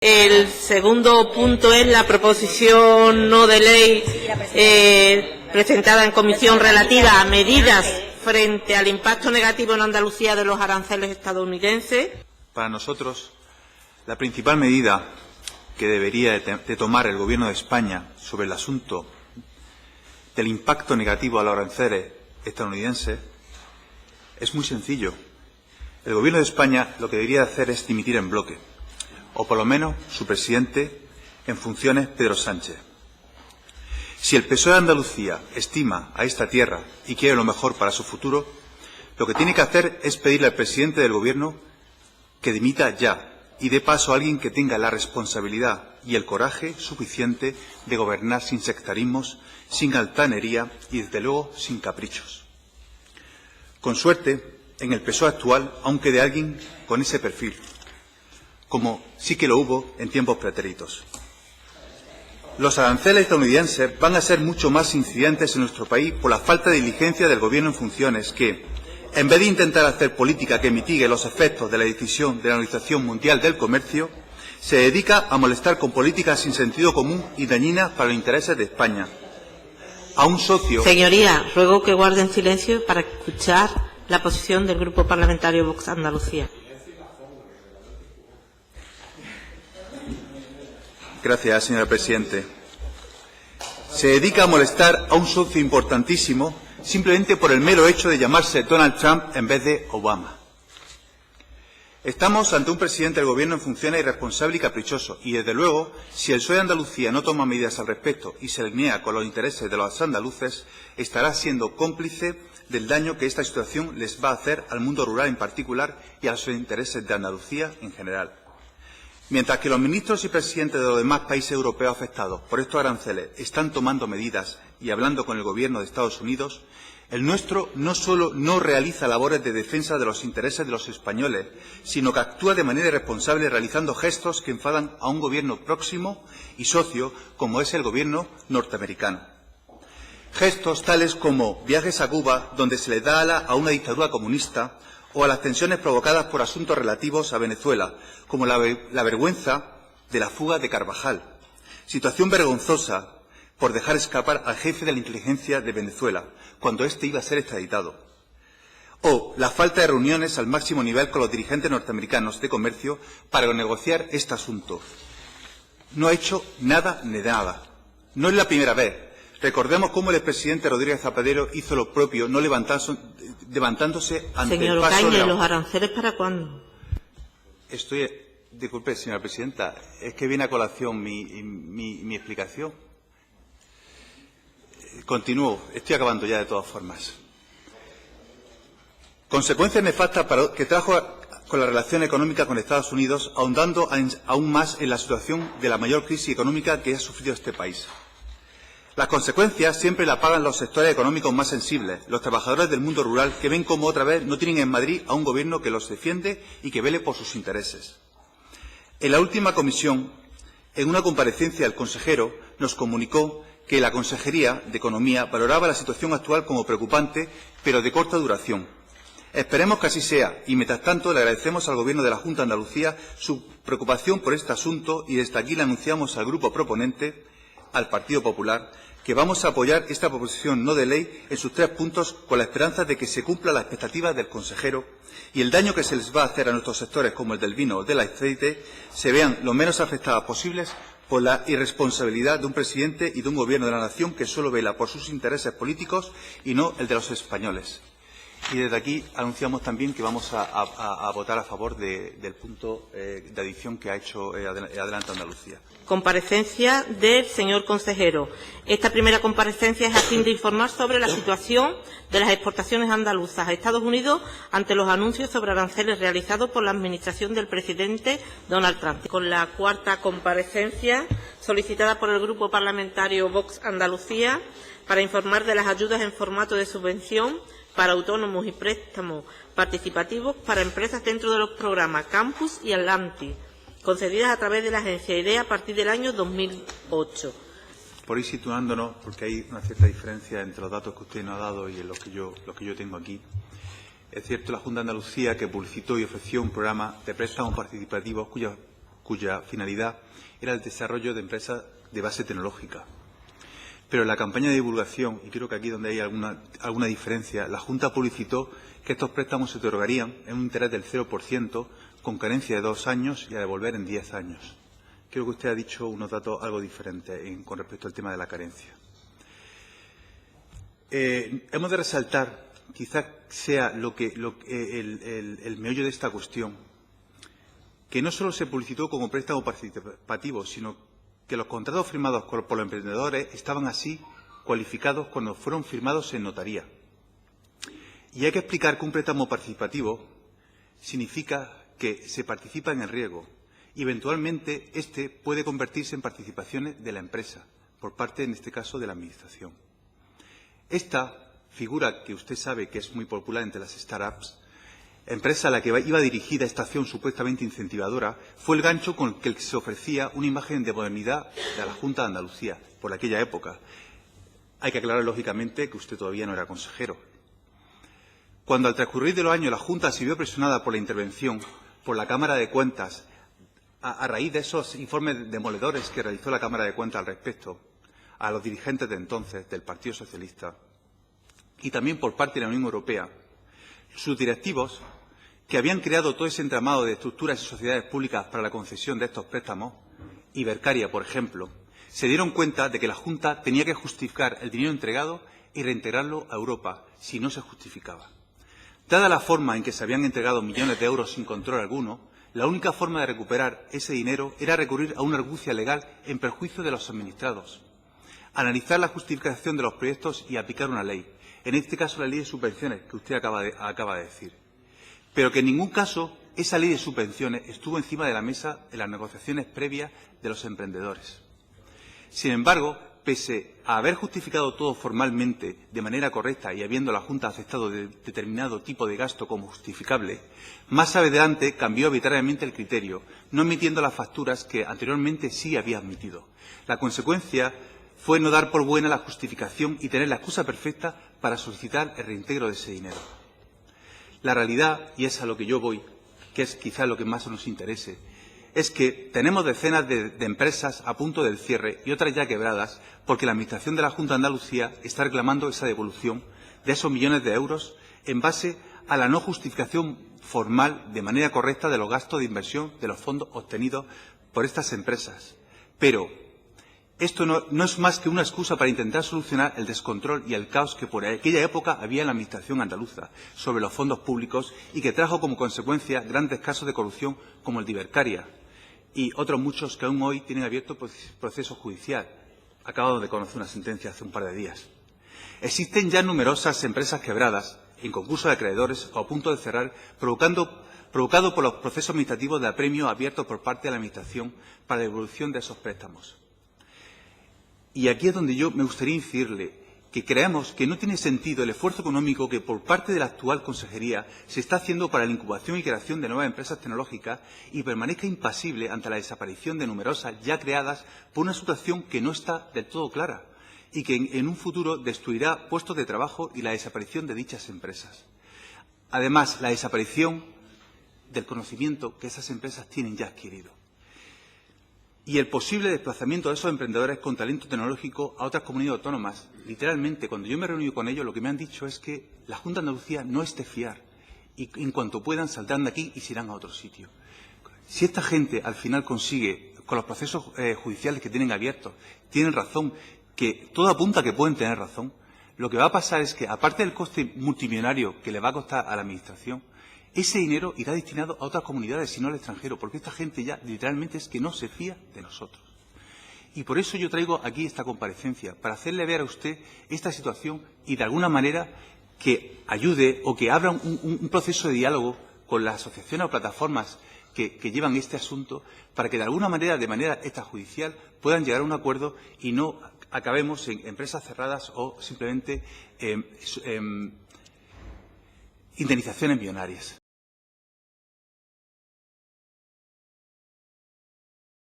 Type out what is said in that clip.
El segundo punto es la proposición no de ley presentada en comisión relativa a medidas frente al impacto negativo en Andalucía de los aranceles estadounidenses. Para nosotros, la principal medida que debería de tomar el Gobierno de España sobre el asunto del impacto negativo a los aranceles estadounidenses es muy sencillo. El Gobierno de España lo que debería hacer es dimitir en bloque, o por lo menos su presidente en funciones, Pedro Sánchez. Si el PSOE de Andalucía estima a esta tierra y quiere lo mejor para su futuro, lo que tiene que hacer es pedirle al presidente del Gobierno que dimita ya y dé paso a alguien que tenga la responsabilidad y el coraje suficiente de gobernar sin sectarismos, sin altanería y, desde luego, sin caprichos. Con suerte, en el PSOE actual aún quede alguien con ese perfil, como sí que lo hubo en tiempos pretéritos. Los aranceles estadounidenses van a ser mucho más incidentes en nuestro país por la falta de diligencia del Gobierno en funciones que, en vez de intentar hacer política que mitigue los efectos de la decisión de la Organización Mundial del Comercio, se dedica a molestar con políticas sin sentido común y dañinas para los intereses de España. A un socio... Señoría, ruego que guarden silencio para escuchar la posición del Grupo Parlamentario Vox Andalucía. Gracias, señora Presidente. Se dedica a molestar a un socio importantísimo simplemente por el mero hecho de llamarse Donald Trump en vez de Obama. Estamos ante un presidente del Gobierno en funciones irresponsable y caprichoso, y desde luego, si el PSOE de Andalucía no toma medidas al respecto y se alinea con los intereses de los andaluces, estará siendo cómplice del daño que esta situación les va a hacer al mundo rural en particular y a los intereses de Andalucía en general. Mientras que los ministros y presidentes de los demás países europeos afectados por estos aranceles están tomando medidas y hablando con el Gobierno de Estados Unidos, el nuestro no solo no realiza labores de defensa de los intereses de los españoles, sino que actúa de manera irresponsable realizando gestos que enfadan a un Gobierno próximo y socio como es el Gobierno norteamericano. Gestos tales como viajes a Cuba, donde se le da ala a una dictadura comunista, o a las tensiones provocadas por asuntos relativos a Venezuela, como la vergüenza de la fuga de Carvajal, situación vergonzosa por dejar escapar al jefe de la inteligencia de Venezuela, cuando éste iba a ser extraditado, o la falta de reuniones al máximo nivel con los dirigentes norteamericanos de comercio para negociar este asunto. No ha hecho nada ni nada. No es la primera vez. Recordemos cómo el expresidente Rodríguez Zapatero hizo lo propio, no levantándose ante el paso Ocaña, de la... ¿los aranceles para cuándo? Disculpe, señora presidenta, es que viene a colación mi explicación. Continúo, estoy acabando ya de todas formas. Consecuencias nefastas que trajo con la relación económica con Estados Unidos, ahondando aún más en la situación de la mayor crisis económica que ha sufrido este país. Las consecuencias siempre las pagan los sectores económicos más sensibles, los trabajadores del mundo rural, que ven cómo otra vez no tienen en Madrid a un Gobierno que los defiende y que vele por sus intereses. En la última comisión, en una comparecencia, el consejero nos comunicó que la Consejería de Economía valoraba la situación actual como preocupante, pero de corta duración. Esperemos que así sea y, mientras tanto, le agradecemos al Gobierno de la Junta de Andalucía su preocupación por este asunto y desde aquí le anunciamos al Grupo proponente, al Partido Popular, que vamos a apoyar esta proposición no de ley en sus 3 puntos con la esperanza de que se cumpla las expectativas del consejero y el daño que se les va a hacer a nuestros sectores como el del vino o del aceite se vean lo menos afectadas posibles por la irresponsabilidad de un presidente y de un Gobierno de la nación que solo vela por sus intereses políticos y no el de los españoles. Y desde aquí anunciamos también que vamos a votar a favor del punto de adición que ha hecho Adelante Andalucía. Comparecencia del señor consejero. Esta primera comparecencia es a fin de informar sobre la situación de las exportaciones andaluzas a Estados Unidos ante los anuncios sobre aranceles realizados por la administración del presidente Donald Trump. Con la cuarta comparecencia solicitada por el Grupo Parlamentario Vox Andalucía para informar de las ayudas en formato de subvención para autónomos y préstamos participativos para empresas dentro de los programas Campus y Atlantis, concedidas a través de la agencia IDEA a partir del año 2008. Por ir situándonos, porque hay una cierta diferencia entre los datos que usted nos ha dado y en los que yo tengo aquí. Es cierto, la Junta de Andalucía que publicitó y ofreció un programa de préstamos participativos cuya finalidad era el desarrollo de empresas de base tecnológica. Pero en la campaña de divulgación, y creo que aquí es donde hay alguna diferencia, la Junta publicitó que estos préstamos se otorgarían en un interés del 0%, con carencia de 2 años y a devolver en 10 años. Creo que usted ha dicho unos datos algo diferentes con respecto al tema de la carencia. Hemos de resaltar, quizás sea el meollo de esta cuestión, que no solo se publicitó como préstamo participativo, sino que los contratos firmados por los emprendedores estaban así cualificados cuando fueron firmados en notaría. Y hay que explicar que un préstamo participativo significa que se participa en el riesgo y eventualmente este puede convertirse en participaciones de la empresa, por parte, en este caso, de la Administración. Esta figura, que usted sabe que es muy popular entre las startups, empresa a la que iba dirigida esta acción supuestamente incentivadora, fue el gancho con el que se ofrecía una imagen de modernidad de la Junta de Andalucía por aquella época. Hay que aclarar, lógicamente, que usted todavía no era consejero. Cuando al transcurrir de los años la Junta se vio presionada por la intervención por la Cámara de Cuentas, a raíz de esos informes demoledores que realizó la Cámara de Cuentas al respecto, a los dirigentes de entonces del Partido Socialista y también por parte de la Unión Europea, sus directivos, que habían creado todo ese entramado de estructuras y sociedades públicas para la concesión de estos préstamos, Ibercaria, por ejemplo, se dieron cuenta de que la Junta tenía que justificar el dinero entregado y reintegrarlo a Europa, si no se justificaba. Dada la forma en que se habían entregado millones de euros sin control alguno, la única forma de recuperar ese dinero era recurrir a una argucia legal en perjuicio de los administrados, analizar la justificación de los proyectos y aplicar una ley, en este caso la ley de subvenciones que usted acaba de decir. Pero que en ningún caso esa ley de subvenciones estuvo encima de la mesa en las negociaciones previas de los emprendedores. Sin embargo, pese a haber justificado todo formalmente de manera correcta y habiendo la Junta aceptado determinado tipo de gasto como justificable, más adelante cambió arbitrariamente el criterio, no emitiendo las facturas que anteriormente sí había admitido. La consecuencia fue no dar por buena la justificación y tener la excusa perfecta para solicitar el reintegro de ese dinero. La realidad, y es a lo que yo voy, que es quizá lo que más nos interese, es que tenemos decenas de empresas a punto del cierre y otras ya quebradas porque la Administración de la Junta de Andalucía está reclamando esa devolución de esos millones de euros en base a la no justificación formal de manera correcta de los gastos de inversión de los fondos obtenidos por estas empresas. Pero esto no es más que una excusa para intentar solucionar el descontrol y el caos que por aquella época había en la Administración andaluza sobre los fondos públicos y que trajo como consecuencia grandes casos de corrupción como el de Ibercaria y otros muchos que aún hoy tienen abierto proceso judicial. Acabamos de conocer una sentencia hace un par de días. Existen ya numerosas empresas quebradas, en concurso de acreedores o a punto de cerrar, provocado por los procesos administrativos de apremio abiertos por parte de la Administración para la devolución de esos préstamos. Y aquí es donde yo me gustaría incidirle que creemos que no tiene sentido el esfuerzo económico que por parte de la actual Consejería se está haciendo para la incubación y creación de nuevas empresas tecnológicas y permanezca impasible ante la desaparición de numerosas ya creadas por una situación que no está del todo clara y que en un futuro destruirá puestos de trabajo y la desaparición de dichas empresas. Además, la desaparición del conocimiento que esas empresas tienen ya adquirido. Y el posible desplazamiento de esos emprendedores con talento tecnológico a otras comunidades autónomas. Literalmente, cuando yo me he reunido con ellos, lo que me han dicho es que la Junta de Andalucía no es de fiar y en cuanto puedan saldrán de aquí y se irán a otro sitio. Si esta gente al final consigue, con los procesos judiciales que tienen abiertos, tienen razón, que todo apunta a que pueden tener razón, lo que va a pasar es que, aparte del coste multimillonario que le va a costar a la Administración, ese dinero irá destinado a otras comunidades y no al extranjero, porque esta gente ya literalmente es que no se fía de nosotros. Y por eso yo traigo aquí esta comparecencia, para hacerle ver a usted esta situación y de alguna manera que ayude o que abra un proceso de diálogo con las asociaciones o plataformas que llevan este asunto, para que de alguna manera, de manera extrajudicial, puedan llegar a un acuerdo y no acabemos en empresas cerradas o simplemente indemnizaciones millonarias.